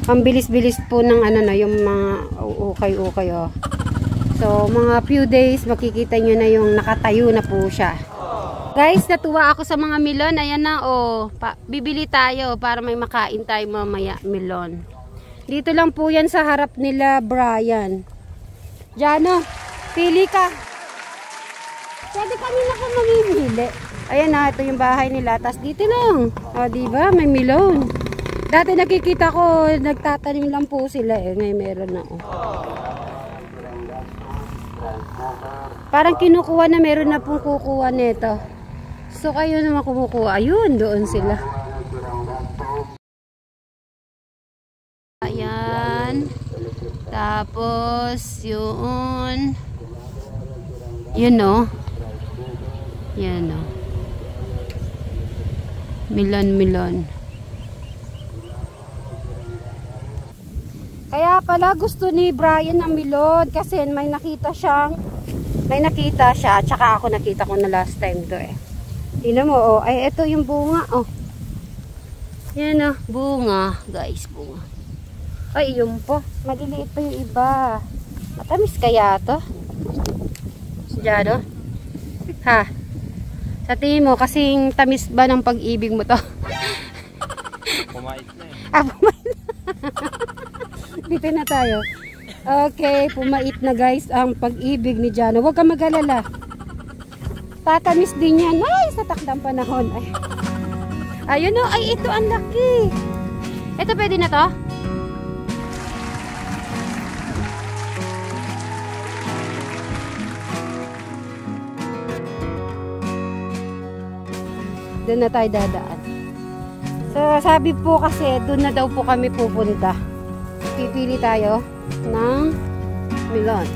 Ang bilis-bilis po ng ano na, yung mga ukay-ukay oh. So, mga few days, makikita nyo na yung nakatayo na po siya. Guys, natuwa ako sa mga melon. Ayan na oh. Bibili tayo para may makain tayo mamaya melon. Dito lang po yan sa harap nila, Brian. Jano, pili ka. Pwede kanina ka mamimili. Ayan na, ito yung bahay nila. Tapos dito lang. O, diba? May melon. Dati nakikita ko, nagtatanim lang po sila eh. Ngayon meron na oh. Parang kinukuha na, meron na pong kukuha nito. So, kayo naman kumukuha. Ayun, doon sila. Ayan. Tapos, yun. Yun o. Yan o. Milon. Kaya pala gusto ni Brian ang milon kasi may nakita siya. Tsaka ako nakita ko na last time to eh. Tingnan mo oh. Ay, ito yung bunga oh. Yan o. Bunga. Guys, bunga. Ay, yun po. Maliliit pa yung iba. Matamis kaya to? Diyan, ha? Sa tingin mo, kasing tamis ba ng pag-ibig mo to? Pumait na eh. Ah, pumait na. Dito na tayo. Okay, pumait na guys ang pag-ibig ni Jano. Huwag ka mag-alala. Tatamis din yan. Ay, sa takdang panahon. Ay. Ayun o. Ay, ito ang laki. Ito pwede na to? Doon na tayo dadaan. So, sabi po kasi, doon na daw po kami pupunta. Pipili tayo ng melon.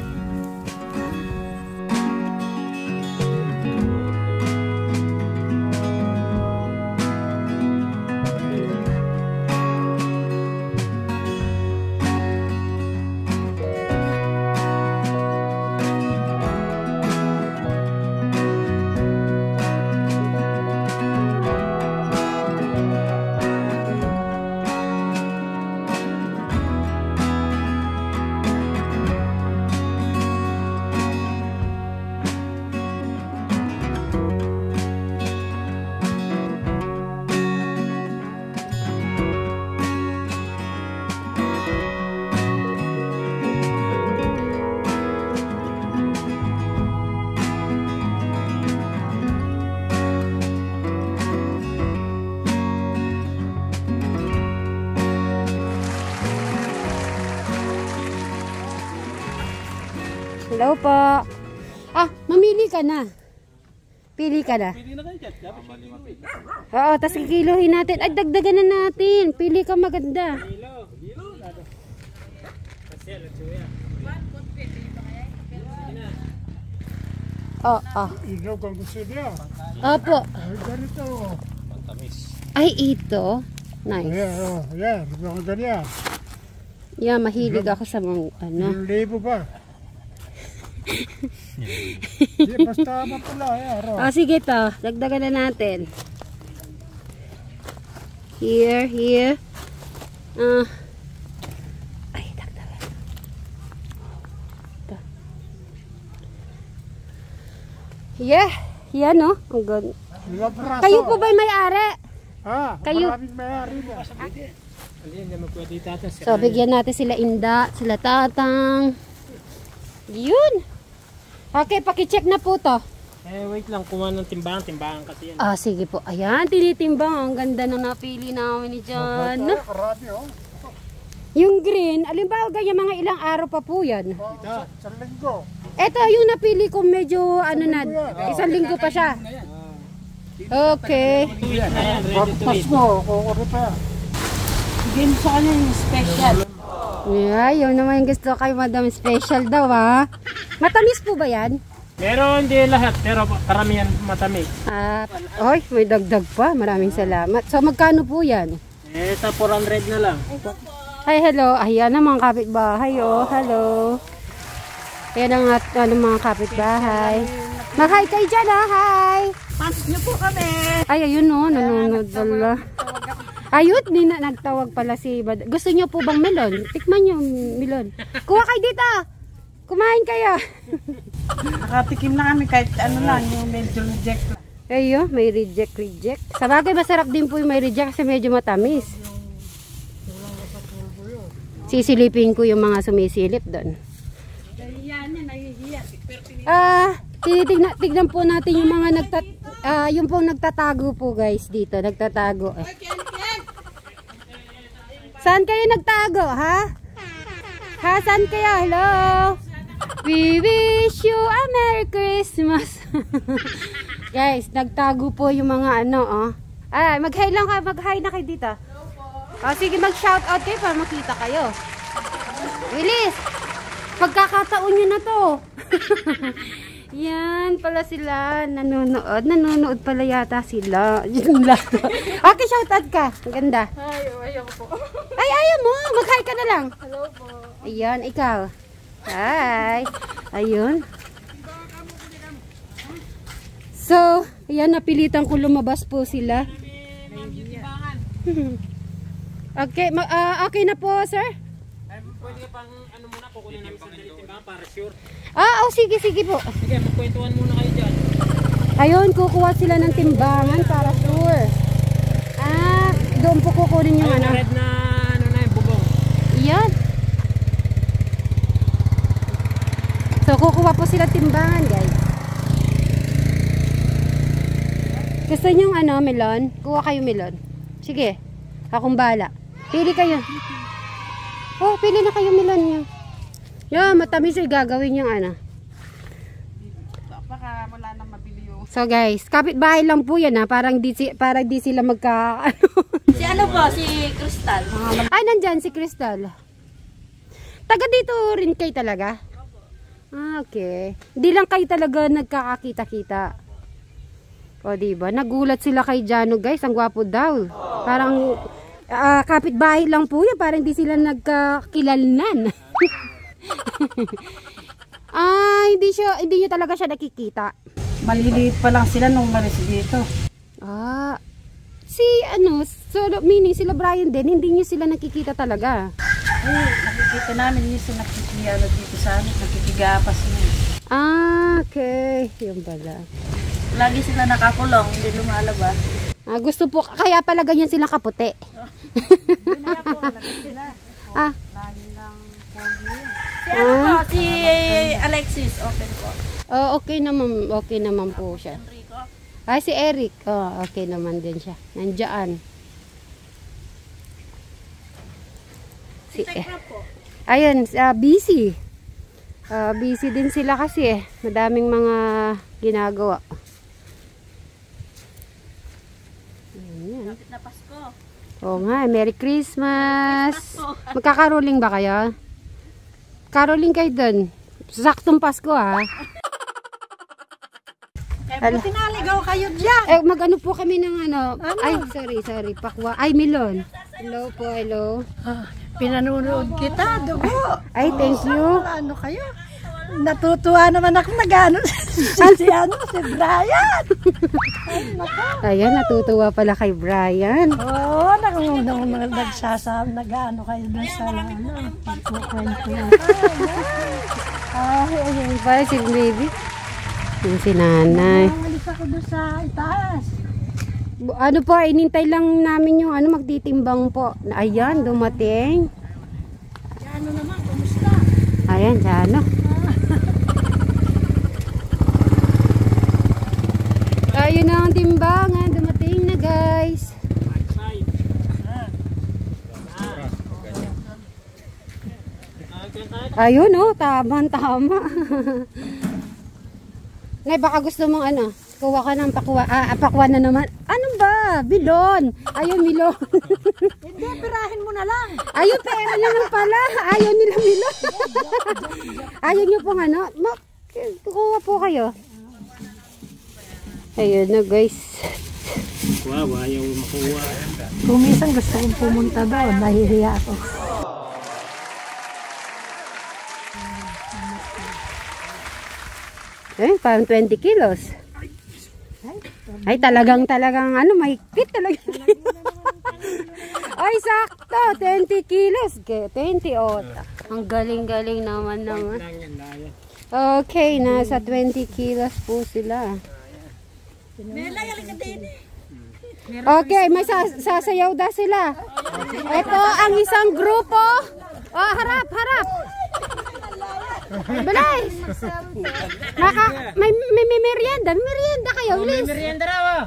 Hello po. Ah, mamili ka na. Pili ka na. Pili na kayo dyan. Oo, tapos kikiluhin natin. Ay, dagdagan na natin. Pili ka maganda. Oh. Ilaw kang gusto niya. Opo. Ay, ganito. Pantamis. Ay, ito. Nice. Ayan, mga ganyan. Yeah, mahilig ako sa mga ano. Yung libo pa. Basta mapula. Oh, sige to. Dagdagan na natin. Here. Ay, dagdagan. Ito. Yeah. Yan no. Ang ganda. Kayo po ba'y may-ari? Kayo. Maraming may-ari na. So, bigyan natin sila Inda, sila Tatang. Yun. Okay, paki-check na po to. Wait lang, kuha ng timbangan kasi yan. Ah, sige po. Ayan, tinitimbang. Ang ganda nung napili namin ni John. Yung green, alimbawa ganyan mga ilang araw pa po yan. Isang linggo. Ito, yung napili ko medyo ano na, isang linggo pa siya. Okay. Pagpas mo, kukulit pa. Bigyan mo sa kanya yung special. Yeah, yun naman yung gusto kay Madam Special daw ha. Matamis po ba yan? Meron hindi lahat, pero karamihan matamis. Oy, may dagdag pa. Maraming salamat. So, magkano po yan? Sa 400 na lang. Ay, hello. Ayan ang mga kapitbahay, oh. Hello. Ayan ang mga kapitbahay. Mag-hi kayo dyan, ha? Hi! Pasok niyo po kami. Ay, ayun, oh. Nanonood pala. Ayun, nagtawag pala si Bad. Gusto niyo po bang melon? Tikman niyo melon. Kuha kayo dito. Kumain kayo. Nakatikim na kami kahit ano lang, yung medyo reject. Ayo, may reject. Sa bagay, masarap din po yung may reject kasi medyo matamis. Sisilipin ko yung mga sumisilip doon. Tignan po natin yung mga yung pong nagtatago po guys dito, nagtatago. Saan kayo nagtago, ha? Ha, saan kayo? Hello? We wish you a Merry Christmas. Guys, nagtago po yung mga ano, oh. Ay, mag-hi lang kayo, mag-hi na kayo dito. Sige, mag-shout out kayo para makita kayo. Willis, pagkakataon nyo na to. Yan pala sila, nanonood pala yata sila. Okay, shout out ka. Ang ganda. Ay, ayaw po. Ay, ayaw mo. Mag-hi ka na lang. Hello po. Ayan, ikaw. Hi. Ayun. So, ayan, napilitan ko lumabas po sila. Okay, okay na po, sir? Pwede pang ano muna, kukunin namin sa timbangan para sure. Sige po. Sige, magkwentuhan muna kayo dyan. Ayun, kukuha sila ng timbangan para sure. Doon po kukunin yung ano. Red na, ano na yung bubong. Iyan. So, kukuha po sila timbangan, guys. Gusto nyo ano, melon? Kuha kayo melon. Sige, akong bala. Pili kayo. Oh, pili na kayo melon nyo. Yan, matamis ay gagawin yung ano. Baka wala nang mabili yung... So guys, kapitbahay lang po yan ha. Parang di sila magka... Si ano po? Si Crystal. Ay, nandyan si Crystal. Taga dito rin kayo talaga? Okay. Hindi lang kayo talaga nagkakakita-kita. O diba? Nagulat sila kay Jano guys. Ang gwapo daw. Parang kapitbahay lang po yan. Parang hindi sila nagkakilalnan. Hindi nyo talaga siya nakikita. Maliliit pa lang sila nung malis dito. Meaning sila Brian din, hindi nyo sila nakikita talaga. Nakikita namin yung nakikiyalo dito sa amin, nakikigapas yun. Okay. Yung pala. Lagi sila nakakulong, hindi lumalabas. Gusto po, kaya pala ganyan silang kaputi. Kaya po, lagi sila. Lagi lang pogi. Si Alexis, open po. Okay naman po siya. Enrico. Si Eric. Okay naman din siya. Nandiyan. Ayun, busy. Busy din sila kasi madaming mga ginagawa. Ayan. Kapit na Pasko. Oo nga, Merry Christmas. Magkakaroling ba kayo? Caroling kayo dun. Saktong Pasko ha. Buti naligaw kayo dyan. Mag-ano po kami ng ano. Ay, sorry. Pakwa. Ay, melon. Hello po, hello. Pinanunood kita, dugo. Ay, thank you. Ano kayo? Natutuwa naman ako nag-ano si Brian. Ayan, natutuwa pala kay Brian. Oo, nagsasab, nag-ano kayo doon sa kukwento. Ayun pala si baby. Yung si nanay. Umalis ako doon sa itaas. Ano po, inintay lang namin yung magtitimbang po. Ayan, dumating. Ano naman, kumusta? Ayan, Jano. Ayun na ang timbangan. Dumating na guys. Ayun tama. Nay, baka gusto mong kuha ka ng pakwa na naman. Ano ba? Bilon. Ayun, milon. Hindi, pirahin mo na lang. Ayun, pera naman pala. Ayaw nila milon. Ayaw nyo pong kukuha po kayo. Ayun na guys. Wow, ayaw makuha. Kung minsan gusto kong pumunta doon, nahihiya ako. Parang 20 kilos. Ay, talagang mahigpit talaga. Ay, sakto. 20 kilos. 20, oh. Ang galing-galing naman naman. Okay, nasa 20 kilos po sila. Okay, may sasayaw daw sila. Ito ang isang grupo. Oh, harap, harap. Balay. May merienda. May merienda kayo, please. Merienda raw.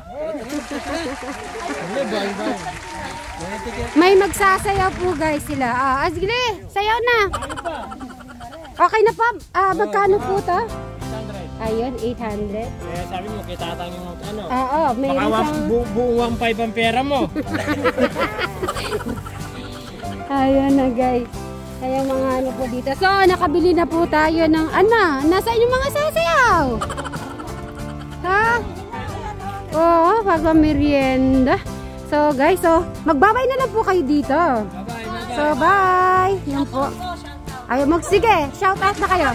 May magsasayaw po guys sila. Sige, sayaw na. Okay na pa. Magkano po to? 600. Ayun, 800. Kaya sabi mo, kitatang yung ano. Oo, may Baka isang... buong 1.5 ang pera mo. Ayun na guys. Ayun mga ano po dito. So, nakabili na po tayo ng nasaan yung mga sasayaw? Ha? Oo, pag-merienda. So guys, magbabay na lang po kayo dito. So, bye! Yan po. Ayun, sige, shout out na kayo.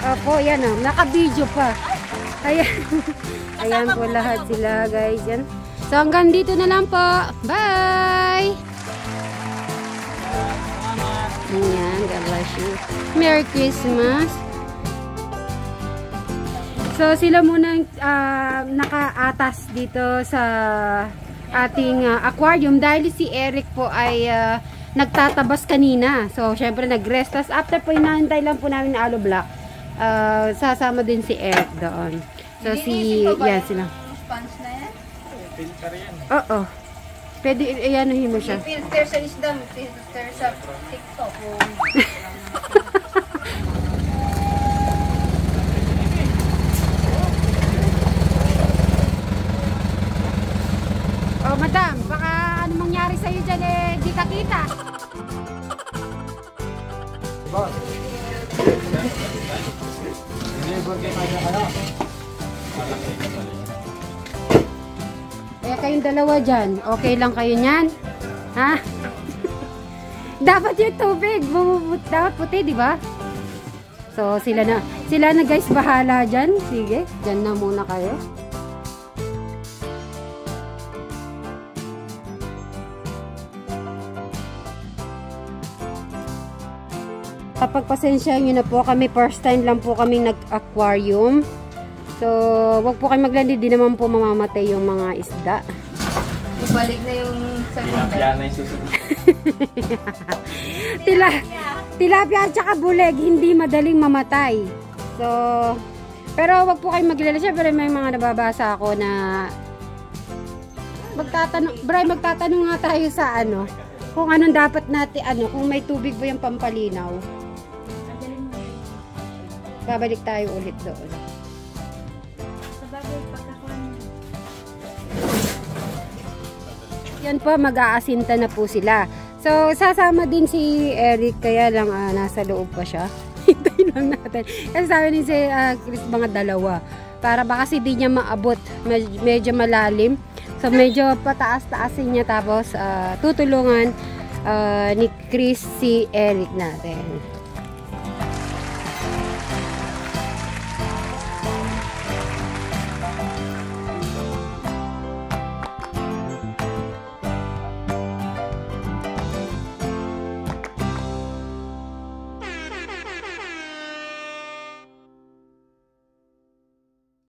Opo, yan o. Naka-video pa. Ayan. Ayan po lahat sila guys. Yan. So hanggang dito na lang po. Bye! Ayan, God bless you. Merry Christmas. So sila muna nakaatas dito sa ating aquarium dahil si Eric po ay nagtatabas kanina. So syempre nag-rest. Tapos after po inahintay lang po namin na aloe block. Sasama din si Eric doon. So yan sila. Sponge na yan? Filter yan. Oo. Pwede iyanuhin mo siya. Filter sa isdam, filter sa TikTok. Oh, madam, baka ano mangyari sa iyo diyan di ka kita. Boss. Kaya kayong dalawa dyan, okay lang kayo niyan? Ha? Dapat yung tubig, dapat puti, di ba? So, sila na guys, bahala dyan. Sige, dyan na muna kayo. Pagpasensya nyo na po kami, first time lang po kami nag-aquarium. So, wag po kayo maglandi, di naman po mamamatay yung mga isda. Ibalik na yung Tilapia na yung susunod. Tilapia at saka buleg, hindi madaling mamatay. So, pero wag po kayo maglala. Siyempre may mga nababasa ako na magtatanong nga tayo sa kung anong dapat natin, kung may tubig ba yung pampalinaw. Babalik tayo ulit doon. Yan po, mag-aasinta na po sila. So, sasama din si Eric, kaya lang nasa loob pa siya. Hintayin lang natin. Kasi sabi ni si Chris, mga dalawa. Para baka kasi di niya maabot. Medyo malalim. So, medyo pataas-taasin niya. Tapos, tutulungan ni Chris si Eric natin.